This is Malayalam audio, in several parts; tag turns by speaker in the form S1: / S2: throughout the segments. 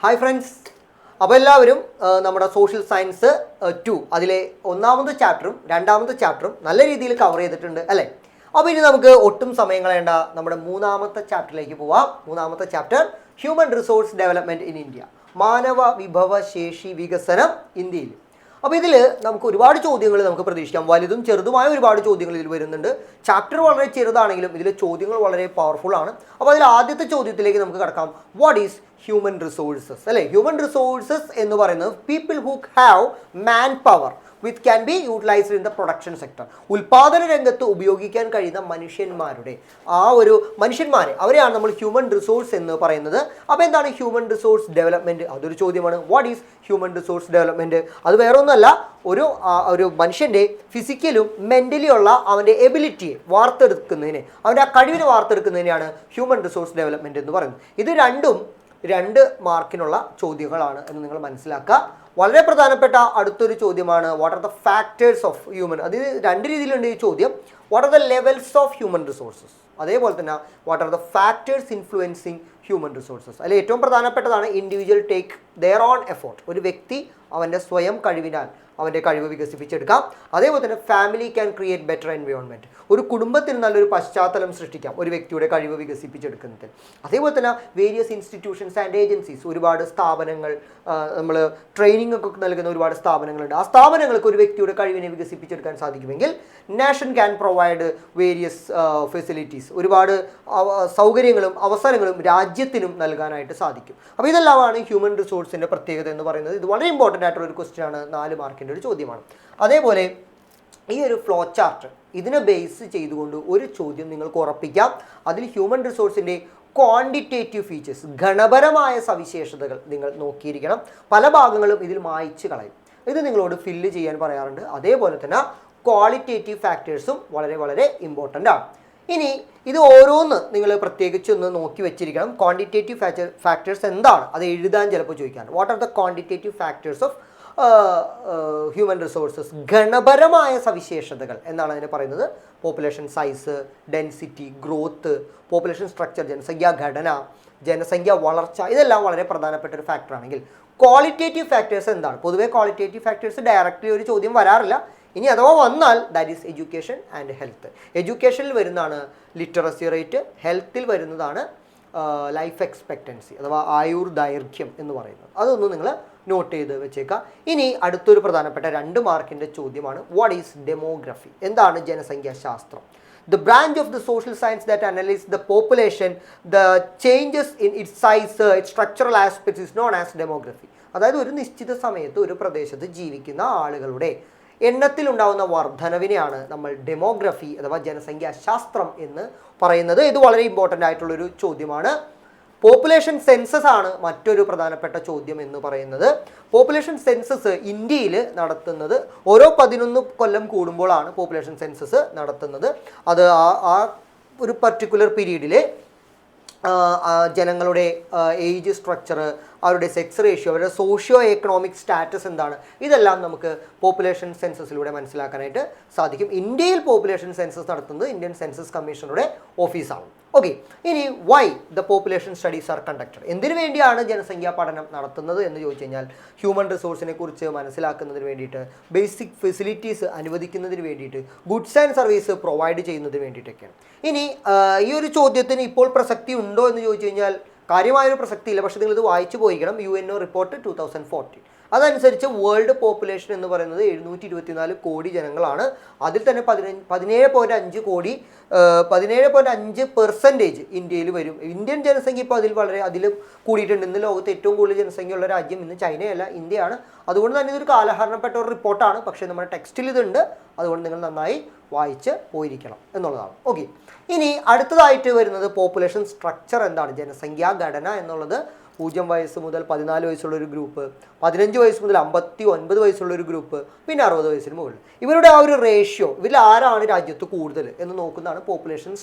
S1: ഹായ് ഫ്രണ്ട്സ്, അപ്പോൾ എല്ലാവരും നമ്മുടെ സോഷ്യൽ സയൻസ് 2 അതിലെ ഒന്നാമത്തെ ചാപ്റ്ററും രണ്ടാമത്തെ ചാപ്റ്ററും നല്ല രീതിയിൽ കവർ ചെയ്തിട്ടുണ്ട് അല്ലേ? അപ്പോൾ ഇനി നമുക്ക് ഒട്ടും സമയം കളയേണ്ട നമ്മുടെ മൂന്നാമത്തെ ചാപ്റ്ററിലേക്ക് പോവാം. മൂന്നാമത്തെ chapter human resource development in India, മാനവ വിഭവശേഷി വികസനം ഇന്ത്യയിൽ. അപ്പോൾ ഇതിൽ നമുക്ക് ഒരുപാട് ചോദ്യങ്ങൾ നമുക്ക് പ്രതീക്ഷിക്കാം. വലുതും ചെറുതുമായ ഒരുപാട് ചോദ്യങ്ങൾ ഇതിൽ വരുന്നുണ്ട്. ചാപ്റ്റർ വളരെ ചെറുതാണെങ്കിലും ഇതിലെ ചോദ്യങ്ങൾ വളരെ പവർഫുൾ ആണ്. അപ്പോൾ അതിൽ ആദ്യത്തെ ചോദ്യത്തിലേക്ക് നമുക്ക് കടക്കാം. വാട്ട് ഈസ് ഹ്യൂമൻ റിസോഴ്സസ് അല്ലേ? ഹ്യൂമൻ റിസോഴ്സസ് എന്ന് പറയുന്നത് people who have man power which can be utilised in the production sector. ഉൽപാദന രംഗത്ത് ഉപയോഗിക്കാൻ കഴിയുന്ന മനുഷ്യന്മാരുടെ മനുഷ്യന്മാരെ അവരെയാണ് നമ്മൾ ഹ്യൂമൻ റിസോഴ്സ് എന്ന് പറയുന്നത്. അപ്പോൾ എന്താണ് ഹ്യൂമൻ റിസോഴ്സ് ഡെവലപ്മെൻറ്റ്? അതൊരു ചോദ്യമാണ്. What is human resource development? അത് വേറെ ഒന്നുമല്ല, ഒരു മനുഷ്യൻ്റെ ഫിസിക്കലും മെൻ്റലി ഉള്ള അവൻ്റെ എബിലിറ്റിയെ വാർത്തെടുക്കുന്നതിന്, അവൻ്റെ ആ കഴിവിനെ വാർത്തെടുക്കുന്നതിനെയാണ് ഹ്യൂമൻ റിസോഴ്സ് ഡെവലപ്മെൻറ്റ് എന്ന് പറയുന്നത്. ഇത് രണ്ടും 2 മാർക്കിനുള്ള ചോദ്യങ്ങളാണ് എന്ന് നിങ്ങൾ മനസ്സിലാക്കുക. വളരെ പ്രധാനപ്പെട്ട അടുത്തൊരു ചോദ്യമാണ് what are the factors of human. അതിന് 2 രീതിയിലുണ്ട് ഈ ചോദ്യം. What are the levels of human resources, അതേപോലെ തന്നെ what are the factors influencing human resources. അതിൽ ഏറ്റവും പ്രധാനപ്പെട്ടതാണ് individual take their own effort. ഒരു വ്യക്തി അവൻ്റെ സ്വയം കഴിവിനാൽ അവൻ്റെ കഴിവ് വികസിപ്പിച്ചെടുക്കാം. അതേപോലെ തന്നെ family can create better environment. ഒരു കുടുംബത്തിന് നല്ലൊരു പശ്ചാത്തലം സൃഷ്ടിക്കാം ഒരു വ്യക്തിയുടെ കഴിവ് വികസിപ്പിച്ചെടുക്കുന്നതിൽ. അതേപോലെ തന്നെ വേരിയസ് ഇൻസ്റ്റിറ്റ്യൂഷൻസ് ആൻഡ് ഏജൻസീസ്, ഒരുപാട് സ്ഥാപനങ്ങൾ, നമ്മൾ ട്രെയിനിങ് ഒക്കെ നൽകുന്ന ഒരുപാട് സ്ഥാപനങ്ങളുണ്ട്. ആ സ്ഥാപനങ്ങൾക്ക് ഒരു വ്യക്തിയുടെ കഴിവിനെ വികസിപ്പിച്ചെടുക്കാൻ സാധിക്കുമെങ്കിൽ nation can provide various facilities, ഒരുപാട് സൗകര്യങ്ങളും അവസരങ്ങളും രാജ്യത്തിനും നൽകാനായിട്ട് സാധിക്കും. അപ്പോൾ ഇതെല്ലാമാണ് ഹ്യൂമൻ റിസോഴ്സിൻ്റെ പ്രത്യേകത എന്ന് പറയുന്നത്. ഇത് വളരെ ഇമ്പോർട്ടൻ്റ് ആയിട്ടുള്ള ഒരു ക്വസ്റ്റ്യൻ ആണ്, 4 മാർക്കിൻ്റെ ഒരു ചോദ്യമാണ്. അതേപോലെ ഈ ഒരു ഫ്ലോ ചാർട്ട് ഇതിനെ ബേസ് ചെയ്തുകൊണ്ട് ഒരു ചോദ്യം നിങ്ങൾക്ക് ഉറപ്പിക്കാം. അതിൽ ഹ്യൂമൻ റിസോഴ്സിൻ്റെ ക്വാണ്ടിറ്റേറ്റീവ് ഫീച്ചേഴ്സ്, ഗണപരമായ സവിശേഷതകൾ നിങ്ങൾ നോക്കിയിരിക്കണം. പല ഭാഗങ്ങളും ഇതിൽ മായ്ച്ച് കളയും. ഇത് നിങ്ങളോട് ഫില്ല് ചെയ്യാൻ പറയാറുണ്ട്. അതേപോലെ തന്നെ ക്വാളിറ്റേറ്റീവ് ഫാക്ടേഴ്സും വളരെ വളരെ ഇമ്പോർട്ടൻ്റ് ആണ്. ഇനി ഇത് ഓരോന്ന് നിങ്ങൾ പ്രത്യേകിച്ച് ഒന്ന് നോക്കി വെച്ചിരിക്കണം. ക്വാണ്ടിറ്റേറ്റീവ് ഫാക്ടേഴ്സ് എന്താണ്, അത് എഴുതാൻ ചിലപ്പോൾ ചോദിക്കാറ്. What are the quantitative factors of human resources? ഗണപരമായ സവിശേഷതകൾ എന്നാണ് അതിന് പറയുന്നത്. Population size, density, growth, population structure, ജനസംഖ്യാ ഘടന, ജനസംഖ്യ വളർച്ച, ഇതെല്ലാം വളരെ പ്രധാനപ്പെട്ട ഒരു ഫാക്ടറാണെങ്കിൽ ക്വാളിറ്റേറ്റീവ് ഫാക്ടേഴ്സ് എന്താണ്? പൊതുവേ ക്വാളിറ്റേറ്റീവ് ഫാക്ടേഴ്സ് ഡയറക്റ്റ്ലി ഒരു ചോദ്യം വരാറില്ല. ഇനി അഥവാ വന്നാൽ that is education and health. എഡ്യൂക്കേഷനിൽ വരുന്നതാണ് ലിറ്ററസി റേറ്റ്, ഹെൽത്തിൽ വരുന്നതാണ് ലൈഫ് എക്സ്പെക്റ്റൻസി അഥവാ ആയുർ ദൈർഘ്യം എന്ന് പറയുന്നത്. അതൊന്നും നിങ്ങൾ നോട്ട് ചെയ്ത് വെച്ചേക്കാം. ഇനി അടുത്തൊരു പ്രധാനപ്പെട്ട 2 മാർക്കിൻ്റെ ചോദ്യമാണ് വാട്ട് ഈസ് ഡെമോഗ്രഫി? എന്താണ് ജനസംഖ്യാശാസ്ത്രം? The branch of the social science that analyzes the population, the changes in its size, its structural aspects is known as demography. അതായത് ഒരു നിശ്ചിത സമയത്ത് ഒരു പ്രദേശത്ത് ജീവിക്കുന്ന ആളുകളുടെ എണ്ണത്തിലുണ്ടാകുന്ന വർധനവിനെയാണ് നമ്മൾ ഡെമോഗ്രഫി അഥവാ ജനസംഖ്യാശാസ്ത്രം എന്ന് പറയുന്നത്. ഇത് വളരെ ഇമ്പോർട്ടൻ്റ് ആയിട്ടുള്ളൊരു ചോദ്യമാണ്. പോപ്പുലേഷൻ സെൻസസ് ആണ് മറ്റൊരു പ്രധാനപ്പെട്ട ചോദ്യം എന്ന് പറയുന്നത്. പോപ്പുലേഷൻ സെൻസസ് ഇന്ത്യയിൽ നടത്തുന്നത് ഓരോ 11 കൊല്ലം കൂടുമ്പോഴാണ് പോപ്പുലേഷൻ സെൻസസ് നടത്തുന്നത്. അത് ആ ഒരു പർട്ടിക്കുലർ പീരീഡിൽ ജനങ്ങളുടെ ഏജ് സ്ട്രക്ചർ, അവരുടെ സെക്സ് റേഷ്യോ, അവരുടെ സോഷ്യോ എക്കണോമിക് സ്റ്റാറ്റസ് എന്താണ്, ഇതെല്ലാം നമുക്ക് പോപ്പുലേഷൻ സെൻസസിലൂടെ മനസ്സിലാക്കാനായിട്ട് സാധിക്കും. ഇന്ത്യയിൽ പോപ്പുലേഷൻ സെൻസസ് നടത്തുന്നത് ഇന്ത്യൻ സെൻസസ് കമ്മീഷണറുടെ ഓഫീസാണ്. ഓക്കെ, ഇനി why the population studies are conducted? എന്തിനു വേണ്ടിയാണ് ജനസംഖ്യാ പഠനം നടത്തുന്നത് എന്ന് ചോദിച്ചു കഴിഞ്ഞാൽ ഹ്യൂമൻ റിസോഴ്സിനെ കുറിച്ച് മനസ്സിലാക്കുന്നതിന് വേണ്ടിയിട്ട്, ബേസിക് ഫെസിലിറ്റീസ് അനുവദിക്കുന്നതിന് വേണ്ടിയിട്ട്, ഗുഡ്സ് ആൻഡ് സർവീസ് പ്രൊവൈഡ് ചെയ്യുന്നതിന് വേണ്ടിയിട്ടൊക്കെയാണ്. ഇനി ഈ ഒരു ചോദ്യത്തിന് ഇപ്പോൾ പ്രസക്തി ഉണ്ടോ എന്ന് ചോദിച്ചു കഴിഞ്ഞാൽ കാര്യമായൊരു പ്രസക്തിയില്ല. പക്ഷേ നിങ്ങളിത് വായിച്ചു പോയിക്കണം. UNO റിപ്പോർട്ട് 2014 അതനുസരിച്ച് വേൾഡ് പോപ്പുലേഷൻ എന്ന് പറയുന്നത് 724 കോടി ജനങ്ങളാണ്. അതിൽ തന്നെ 17.5 കോടി 17.5% ഇന്ത്യയിൽ വരും. ഇന്ത്യൻ ജനസംഖ്യ ഇപ്പോൾ അതിൽ കൂടിയിട്ടുണ്ട്. ഇന്ന് ലോകത്ത് ഏറ്റവും കൂടുതൽ ജനസംഖ്യയുള്ള രാജ്യം ഇന്ന് ചൈനയല്ല, ഇന്ത്യയാണ്. അതുകൊണ്ട് തന്നെ ഇതൊരു കാലഹരണപ്പെട്ട ഒരു റിപ്പോർട്ടാണ്. പക്ഷേ നമ്മുടെ ടെക്സ്റ്റിൽ ഇതുണ്ട്. അതുകൊണ്ട് നിങ്ങൾ നന്നായി വായിച്ച് പോയിരിക്കണം എന്നുള്ളതാണ്. ഓക്കെ, ഇനി അടുത്തതായിട്ട് വരുന്നത് പോപ്പുലേഷൻ സ്ട്രക്ചർ എന്താണ്, ജനസംഖ്യാ ഘടന എന്നുള്ളത്. 0 വയസ്സ് മുതൽ 14 വയസ്സുള്ളൊരു ഗ്രൂപ്പ്, 15 വയസ്സ് മുതൽ 59 വയസ്സുള്ളൊരു ഗ്രൂപ്പ്, പിന്നെ 60 വയസ്സിന് മുകളിൽ. ഇവരുടെ ആ ഒരു റേഷ്യോ, ഇവരിൽ ആരാണ് രാജ്യത്ത് കൂടുതൽ എന്ന് നോക്കുന്നതാണ് പോപ്പുലേഷൻ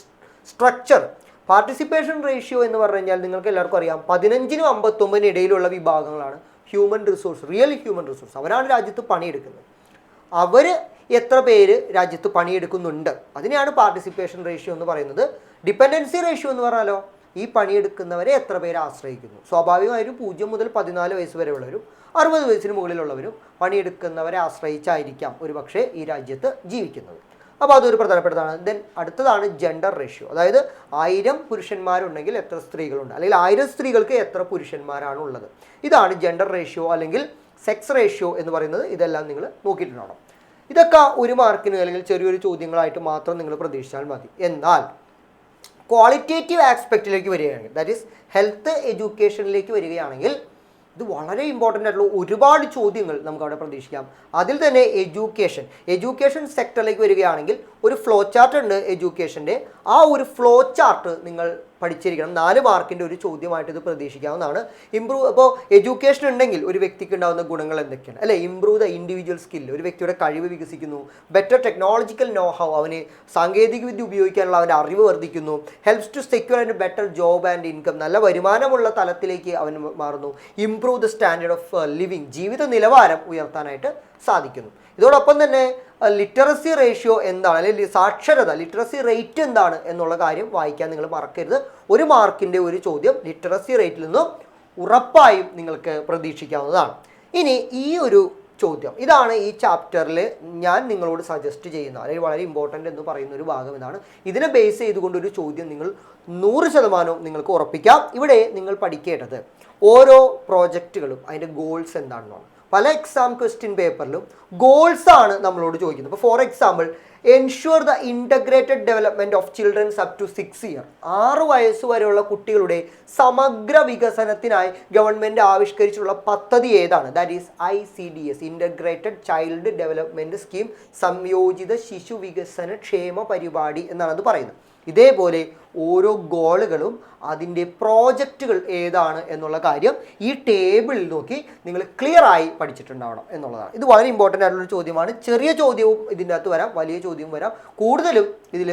S1: സ്ട്രക്ചർ. പാർട്ടിസിപ്പേഷൻ റേഷ്യോ എന്ന് പറഞ്ഞു കഴിഞ്ഞാൽ നിങ്ങൾക്ക് എല്ലാവർക്കും അറിയാം, 15-നും 59-നും ഇടയിലുള്ള വിഭാഗങ്ങളാണ് human resource, real human resource. അവരാണ് രാജ്യത്ത് പണിയെടുക്കുന്നത്. അവർ എത്ര പേര് രാജ്യത്ത് പണിയെടുക്കുന്നുണ്ട്, അതിനെയാണ് പാർട്ടിസിപ്പേഷൻ റേഷ്യോ എന്ന് പറയുന്നത്. ഡിപ്പെൻഡൻസി റേഷ്യോ എന്ന് പറഞ്ഞാലോ ഈ പണിയെടുക്കുന്നവരെ എത്ര പേര് ആശ്രയിക്കുന്നു. സ്വാഭാവികമായും 0 മുതൽ 14 വയസ്സ് വരെയുള്ളവരും 60 വയസ്സിന് മുകളിലുള്ളവരും പണിയെടുക്കുന്നവരെ ആശ്രയിച്ചായിരിക്കാം ഒരു പക്ഷേ ഈ രാജ്യത്ത് ജീവിക്കുന്നത്. അപ്പോൾ അതൊരു പ്രധാനപ്പെട്ടതാണ്. ദെൻ അടുത്തതാണ് ജെൻഡർ റേഷ്യോ, അതായത് 1000 പുരുഷന്മാരുണ്ടെങ്കിൽ എത്ര സ്ത്രീകളുണ്ട്, അല്ലെങ്കിൽ 1000 സ്ത്രീകൾക്ക് എത്ര പുരുഷന്മാരാണ് ഉള്ളത്. ഇതാണ് ജെൻഡർ റേഷ്യോ അല്ലെങ്കിൽ സെക്സ് റേഷ്യോ എന്ന് പറയുന്നത്. ഇതെല്ലാം നിങ്ങൾ നോക്കിയിട്ടുണ്ടാവണം. ഇതൊക്കെ ഒരു മാർക്കിന് അല്ലെങ്കിൽ ചെറിയൊരു ചോദ്യങ്ങളായിട്ട് മാത്രം നിങ്ങൾ പ്രതീക്ഷിച്ചാൽ മതി. എന്നാൽ ക്വാളിറ്റേറ്റീവ് ആസ്പെക്റ്റിലേക്ക് വരികയാണെങ്കിൽ, ദാറ്റ് ഈസ് ഹെൽത്ത് എഡ്യൂക്കേഷനിലേക്ക് വരികയാണെങ്കിൽ ഇത് വളരെ ഇമ്പോർട്ടൻ്റ് ആയിട്ടുള്ള ഒരുപാട് ചോദ്യങ്ങൾ നമുക്ക് അവിടെ പ്രതീക്ഷിക്കാം. അതിൽ തന്നെ എഡ്യൂക്കേഷൻ സെക്ടറിലേക്ക് വരികയാണെങ്കിൽ ഒരു ഫ്ലോ ചാർട്ട് ഉണ്ട് എഡ്യൂക്കേഷൻ്റെ. ആ ഒരു ഫ്ലോ ചാർട്ട് നിങ്ങൾ പഠിച്ചിരിക്കണം. 4 മാർക്കിൻ്റെ ഒരു ചോദ്യമായിട്ട് ഇത് പ്രതീക്ഷിക്കാവുന്നതാണ്. അപ്പോൾ എഡ്യൂക്കേഷൻ ഉണ്ടെങ്കിൽ ഒരു വ്യക്തിക്ക് ഉണ്ടാകുന്ന ഗുണങ്ങൾ എന്തൊക്കെയാണ്, അല്ലേ? ഇംപ്രൂവ് ദ ഇൻഡിവിജ്വൽ സ്കിൽ, ഒരു വ്യക്തിയുടെ കഴിവ് വികസിക്കുന്നു. ബെറ്റർ ടെക്നോളജിക്കൽ നോ ഹൗ, അവന് സാങ്കേതികവിദ്യ ഉപയോഗിക്കാനുള്ള അവൻ്റെ അറിവ് വർദ്ധിക്കുന്നു. Helps to secure and better job and income, നല്ല വരുമാനമുള്ള തലത്തിലേക്ക് അവൻ മാറുന്നു. Improve the standard of living, ജീവിത നിലവാരം ഉയർത്താനായിട്ട് സാധിക്കുന്നു. ഇതോടൊപ്പം തന്നെ ലിറ്ററസി റേഷ്യോ എന്താണ്, അല്ലെങ്കിൽ സാക്ഷരത ലിറ്ററസി റേറ്റ് എന്താണ് എന്നുള്ള കാര്യം വായിക്കാൻ നിങ്ങൾ മറക്കരുത്. 1 മാർക്കിൻ്റെ ഒരു ചോദ്യം ലിറ്ററസി റേറ്റിൽ നിന്നും ഉറപ്പായും നിങ്ങൾക്ക് പ്രതീക്ഷിക്കാവുന്നതാണ്. ഇനി ഈ ഒരു ചോദ്യം, ഇതാണ് ഈ ചാപ്റ്ററിൽ ഞാൻ നിങ്ങളോട് സജസ്റ്റ് ചെയ്യുന്ന അല്ലെങ്കിൽ വളരെ ഇമ്പോർട്ടൻ്റ് എന്ന് പറയുന്ന ഒരു ഭാഗം ഇതാണ്. ഇതിനെ ബേസ് ചെയ്തുകൊണ്ട് ഒരു ചോദ്യം നിങ്ങൾ 100% നിങ്ങൾക്ക് ഉറപ്പിക്കാം. ഇവിടെ നിങ്ങൾ പഠിക്കേണ്ടത് ഓരോ പ്രോജക്റ്റുകളും അതിൻ്റെ ഗോൾസ് എന്താണെന്നാണ്. പല എക്സാം ക്വസ്റ്റ്യൻ പേപ്പറിലും ഗോൾസ് ആണ് നമ്മളോട് ചോദിക്കുന്നത്. ഇപ്പോൾ for example, ensure the integrated development of childrens up to 6 year, 6 വയസ്സ് വരെയുള്ള കുട്ടികളുടെ സമഗ്ര വികസനത്തിനായി ഗവൺമെൻറ് ആവിഷ്കരിച്ചിട്ടുള്ള പദ്ധതി ഏതാണ്? That is ICDS, integrated child development scheme, സംയോജിത ശിശു വികസന ക്ഷേമ പരിപാടി എന്നാണ് അത് പറയുന്നത്. ഇതേപോലെ ഓരോ ഗോളുകളും അതിൻ്റെ പ്രോജക്റ്റുകൾ ഏതാണ് എന്നുള്ള കാര്യം ഈ ടേബിളിൽ നോക്കി നിങ്ങൾ ക്ലിയർ ആയി പഠിച്ചിട്ടുണ്ടാവണം എന്നുള്ളതാണ്. ഇത് വളരെ ഇമ്പോർട്ടൻ്റ് ആയിട്ടുള്ള ചോദ്യമാണ്. ചെറിയ ചോദ്യവും ഇതിൻ്റെ അകത്ത് വരാം, വലിയ ചോദ്യവും വരാം. കൂടുതലും ഇതിൽ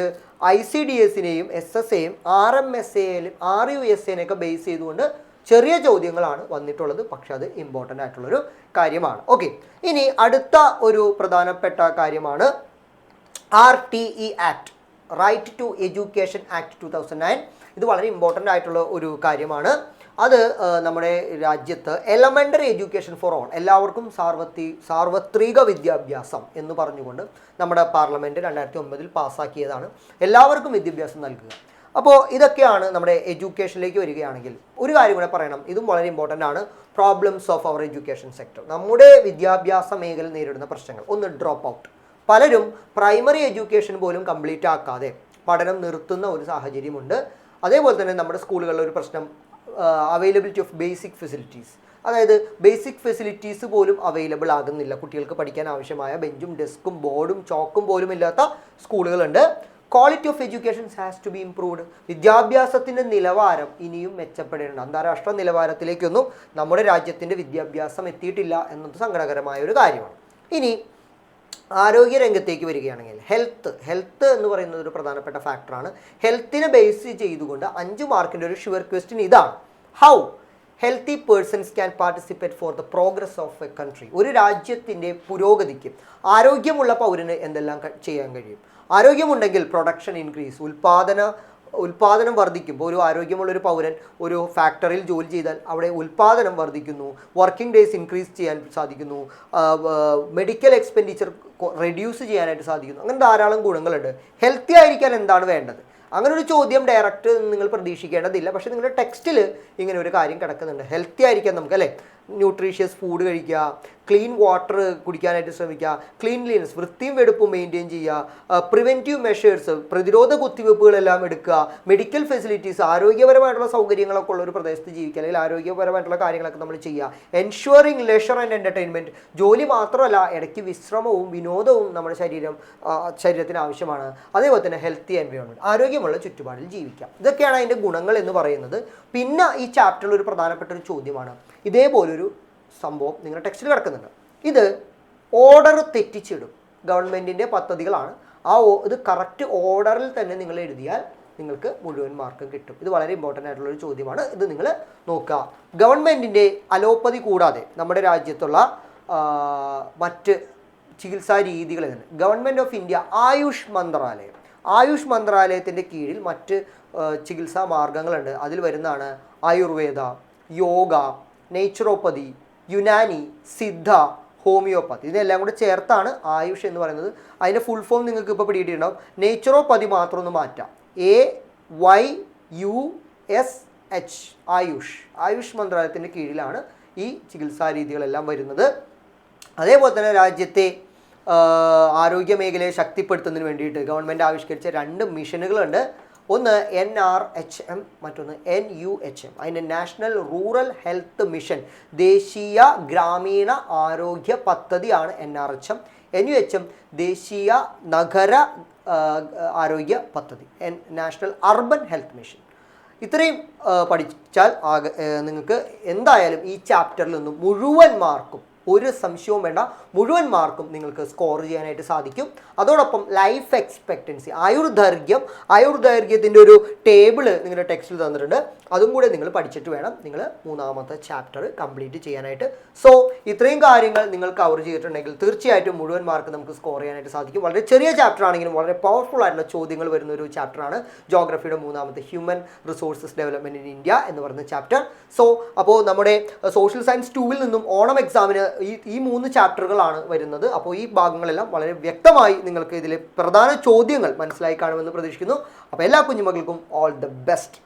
S1: ICDSനെയും SSAയും RMSAയിലും RUSAനെയൊക്കെ ബേസ് ചെയ്തുകൊണ്ട് ചെറിയ ചോദ്യങ്ങളാണ് വന്നിട്ടുള്ളത്. പക്ഷെ അത് ഇമ്പോർട്ടൻ്റ് ആയിട്ടുള്ളൊരു കാര്യമാണ്. ഓക്കെ, ഇനി അടുത്ത ഒരു പ്രധാനപ്പെട്ട കാര്യമാണ് RTE act, right to education act 2009. ഇത് വളരെ ഇമ്പോർട്ടൻ്റ് ആയിട്ടുള്ള ഒരു കാര്യമാണ്. അത് നമ്മുടെ രാജ്യത്ത് എലമെൻ്ററി എഡ്യൂക്കേഷൻ ഫോർ ഓൾ, എല്ലാവർക്കും സാർവത്രിക വിദ്യാഭ്യാസം എന്ന് പറഞ്ഞുകൊണ്ട് നമ്മുടെ പാർലമെൻറ്റ് 2009 പാസ്സാക്കിയതാണ്. എല്ലാവർക്കും വിദ്യാഭ്യാസം നൽകുക. അപ്പോൾ ഇതൊക്കെയാണ് നമ്മുടെ എഡ്യൂക്കേഷനിലേക്ക് വരികയാണെങ്കിൽ ഒരു കാര്യം കൂടെ പറയണം, ഇതും വളരെ ഇമ്പോർട്ടൻ്റ് ആണ്. Problems of our education sector, നമ്മുടെ വിദ്യാഭ്യാസ മേഖല നേരിടുന്ന പ്രശ്നങ്ങൾ. ഒന്ന്, ഡ്രോപ്പ് ഔട്ട്. പലരും പ്രൈമറി എഡ്യൂക്കേഷൻ പോലും കംപ്ലീറ്റ് ആക്കാതെ പഠനം നിർത്തുന്ന ഒരു സാഹചര്യമുണ്ട്. അതേപോലെ തന്നെ നമ്മുടെ സ്കൂളുകളിലെ ഒരു പ്രശ്നം അവൈലബിലിറ്റി ഓഫ് ബേസിക് ഫെസിലിറ്റീസ്, അതായത് ബേസിക് ഫെസിലിറ്റീസ് പോലും അവൈലബിൾ ആകുന്നില്ല. കുട്ടികൾക്ക് പഠിക്കാൻ ആവശ്യമായ ബെഞ്ചും ഡെസ്കും ബോർഡും ചോക്കും പോലും ഇല്ലാത്ത സ്കൂളുകളുണ്ട്. Quality of education has to be improved, വിദ്യാഭ്യാസത്തിൻ്റെ നിലവാരം ഇനിയും മെച്ചപ്പെടേണ്ട. അന്താരാഷ്ട്ര നിലവാരത്തിലേക്കൊന്നും നമ്മുടെ രാജ്യത്തിൻ്റെ വിദ്യാഭ്യാസം എത്തിയിട്ടില്ല എന്നത് സങ്കടകരമായ ഒരു കാര്യമാണ്. ഇനി ആരോഗ്യരംഗത്തേക്ക് വരികയാണെങ്കിൽ ഹെൽത്ത് എന്ന് പറയുന്നത് ഒരു പ്രധാനപ്പെട്ട ഫാക്ടറാണ്. ഹെൽത്തിനെ ബേസ് ചെയ്തുകൊണ്ട് 5 മാർക്കിൻ്റെ ഒരു ഷുവർ ക്വസ്റ്റ്യൻ ഇതാണ്: how healthy persons can participate for the progress of a country. ഒരു രാജ്യത്തിൻ്റെ പുരോഗതിക്ക് ആരോഗ്യമുള്ള പൗരന് എന്തെല്ലാം ചെയ്യാൻ കഴിയും? ആരോഗ്യമുണ്ടെങ്കിൽ പ്രൊഡക്ഷൻ ഇൻക്രീസ്, ഉൽപാദനം വർദ്ധിക്കുമ്പോൾ ഒരു ആരോഗ്യമുള്ളൊരു പൗരൻ ഒരു ഫാക്ടറിയിൽ ജോലി ചെയ്താൽ അവിടെ ഉൽപാദനം വർദ്ധിക്കുന്നു, വർക്കിംഗ് ഡേയ്സ് ഇൻക്രീസ് ചെയ്യാൻ സാധിക്കുന്നു, മെഡിക്കൽ എക്സ്പെൻഡിച്ചർ റെഡ്യൂസ് ചെയ്യാനായിട്ട് സാധിക്കുന്നു. അങ്ങനെ ധാരാളം ഗുണങ്ങളുണ്ട്. ഹെൽത്തി ആയിരിക്കാൻ എന്താണ് വേണ്ടത്? അങ്ങനെ ഒരു ചോദ്യം ഡയറക്റ്റ് നിങ്ങൾ പ്രതീക്ഷിക്കേണ്ടതില്ല. പക്ഷേ നിങ്ങളുടെ ടെക്സ്റ്റിൽ ഇങ്ങനെ ഒരു കാര്യം കിടക്കുന്നുണ്ട്. ഹെൽത്തി ആയിരിക്കാൻ നമുക്ക്, അല്ലേ, ന്യൂട്രീഷ്യസ് ഫുഡ് കഴിക്കുക, ക്ലീൻ വാട്ടർ കുടിക്കാനായിട്ട് ശ്രമിക്കുക, ക്ലീൻലിനെസ് വൃത്തിയും വെടുപ്പും മെയിൻറ്റെയിൻ ചെയ്യുക, പ്രിവെൻറ്റീവ് മെഷേഴ്സ് പ്രതിരോധ കുത്തിവയ്പ്പുകളെല്ലാം എടുക്കുക, മെഡിക്കൽ ഫെസിലിറ്റീസ് ആരോഗ്യപരമായിട്ടുള്ള സൗകര്യങ്ങളൊക്കെ ഉള്ള ഒരു പ്രദേശത്ത് ജീവിക്കുക, അല്ലെങ്കിൽ ആരോഗ്യപരമായിട്ടുള്ള കാര്യങ്ങളൊക്കെ നമ്മൾ ചെയ്യുക. എൻഷുറിങ് ലെഷർ ആൻഡ് എൻ്റർടൈൻമെൻറ്റ്, ജോലി മാത്രമല്ല ഇടയ്ക്ക് വിശ്രമവും വിനോദവും നമ്മുടെ ശരീരത്തിന് ആവശ്യമാണ്. അതേപോലെ തന്നെ ഹെൽത്തി എൻവയോൺമെൻറ്റ്, ആരോഗ്യമുള്ള ചുറ്റുപാടിൽ ജീവിക്കാം. ഇതൊക്കെയാണ് അതിൻ്റെ ഗുണങ്ങൾ എന്ന് പറയുന്നത്. പിന്നെ ഈ ചാപ്റ്ററിൽ ഒരു പ്രധാനപ്പെട്ട ഒരു ചോദ്യമാണ്, ഇതേപോലൊരു സംഭവം നിങ്ങളുടെ ടെക്സ്റ്റിൽ കിടക്കുന്നുണ്ട്. ഇത് ഓർഡർ തെറ്റിച്ചിടും. ഗവൺമെൻറ്റിൻ്റെ പദ്ധതികളാണ്. ഇത് കറക്റ്റ് ഓർഡറിൽ തന്നെ നിങ്ങൾ എഴുതിയാൽ നിങ്ങൾക്ക് മുഴുവൻ മാർക്കും കിട്ടും. ഇത് വളരെ ഇമ്പോർട്ടൻ്റ് ആയിട്ടുള്ളൊരു ചോദ്യമാണ്. ഇത് നിങ്ങൾ നോക്കുക. ഗവൺമെൻറ്റിൻ്റെ അലോപ്പതി കൂടാതെ നമ്മുടെ രാജ്യത്തുള്ള മറ്റ് ചികിത്സാ രീതികൾ തന്നെ ഗവൺമെൻറ് ഓഫ് ഇന്ത്യ ആയുഷ് മന്ത്രാലയത്തിൻ്റെ കീഴിൽ മറ്റ് ചികിത്സാ മാർഗങ്ങളുണ്ട്. അതിൽ വരുന്നതാണ് ആയുർവേദ, യോഗ, നേച്ചുറോപ്പതി, യുനാനി, സിദ്ധ, ഹോമിയോപ്പതി. ഇതിനെല്ലാം കൂടെ ചേർത്താണ് ആയുഷ് എന്ന് പറയുന്നത്. അതിൻ്റെ ഫുൾ ഫോം നിങ്ങൾക്ക് ഇപ്പോൾ പിടികിട്ടിട്ടുണ്ടാവും. നേച്ചുറോപ്പതി മാത്രം ഒന്ന് മാറ്റാം. AYUSH, ആയുഷ്. ആയുഷ് മന്ത്രാലയത്തിൻ്റെ കീഴിലാണ് ഈ ചികിത്സാ രീതികളെല്ലാം വരുന്നത്. അതേപോലെ തന്നെ രാജ്യത്തെ ആരോഗ്യ മേഖലയെ ശക്തിപ്പെടുത്തുന്നതിന് വേണ്ടിയിട്ട് ഗവൺമെൻറ് ആവിഷ്കരിച്ച 2 മിഷനുകളുണ്ട്. ഒന്ന് NRHM, മറ്റൊന്ന് NUHM. അതിൻ്റെ നാഷണൽ റൂറൽ ഹെൽത്ത് മിഷൻ, ദേശീയ ഗ്രാമീണ ആരോഗ്യ പദ്ധതിയാണ് NRHM. NUHM ദേശീയ നഗര ആരോഗ്യ പദ്ധതി, നാഷണൽ അർബൻ ഹെൽത്ത് മിഷൻ. ഇത്രയും പഠിച്ചാൽ നിങ്ങൾക്ക് എന്തായാലും ഈ ചാപ്റ്ററിൽ നിന്നും മുഴുവൻ മാർക്കും, ഒരു സംശയവും വേണ്ട, മുഴുവൻ മാർക്കും നിങ്ങൾക്ക് സ്കോർ ചെയ്യാനായിട്ട് സാധിക്കും. അതോടൊപ്പം ലൈഫ് എക്സ്പെക്റ്റൻസി, ആയുർദൈർഘ്യത്തിൻ്റെ ഒരു ടേബിള് നിങ്ങളുടെ ടെക്സ്റ്റിൽ തന്നിട്ടുണ്ട്. അതും കൂടെ നിങ്ങൾ പഠിച്ചിട്ട് വേണം നിങ്ങൾ 3ാമത്തെ ചാപ്റ്റർ കംപ്ലീറ്റ് ചെയ്യാനായിട്ട്. സോ ഇത്രയും കാര്യങ്ങൾ നിങ്ങൾ കവർ ചെയ്തിട്ടുണ്ടെങ്കിൽ തീർച്ചയായിട്ടും മുഴുവൻ മാർക്ക് നമുക്ക് സ്കോർ ചെയ്യാനായിട്ട് സാധിക്കും. വളരെ ചെറിയ ചാപ്റ്റർ ആണെങ്കിലും വളരെ പവർഫുൾ ആയിട്ടുള്ള ചോദ്യങ്ങൾ വരുന്ന ഒരു ചാപ്റ്ററാണ് ജോഗ്രഫിയുടെ 3ാമത്തെ human resources development in India എന്ന് പറയുന്ന ചാപ്റ്റർ. സോ അപ്പോൾ നമ്മുടെ സോഷ്യൽ സയൻസ് 2-ൽ നിന്നും ഓണം എക്സാമിന് ഈ 3 ചാപ്റ്ററുകളാണ് വരുന്നത്. അപ്പോൾ ഈ ഭാഗങ്ങളെല്ലാം വളരെ വ്യക്തമായി നിങ്ങൾക്ക് ഇതിലെ പ്രധാന ചോദ്യങ്ങൾ മനസ്സിലായി കാണുമെന്ന് പ്രതീക്ഷിക്കുന്നു. അപ്പോൾ എല്ലാ കുഞ്ഞുമക്കൾക്കും ഓൾ ദ ബെസ്റ്റ്.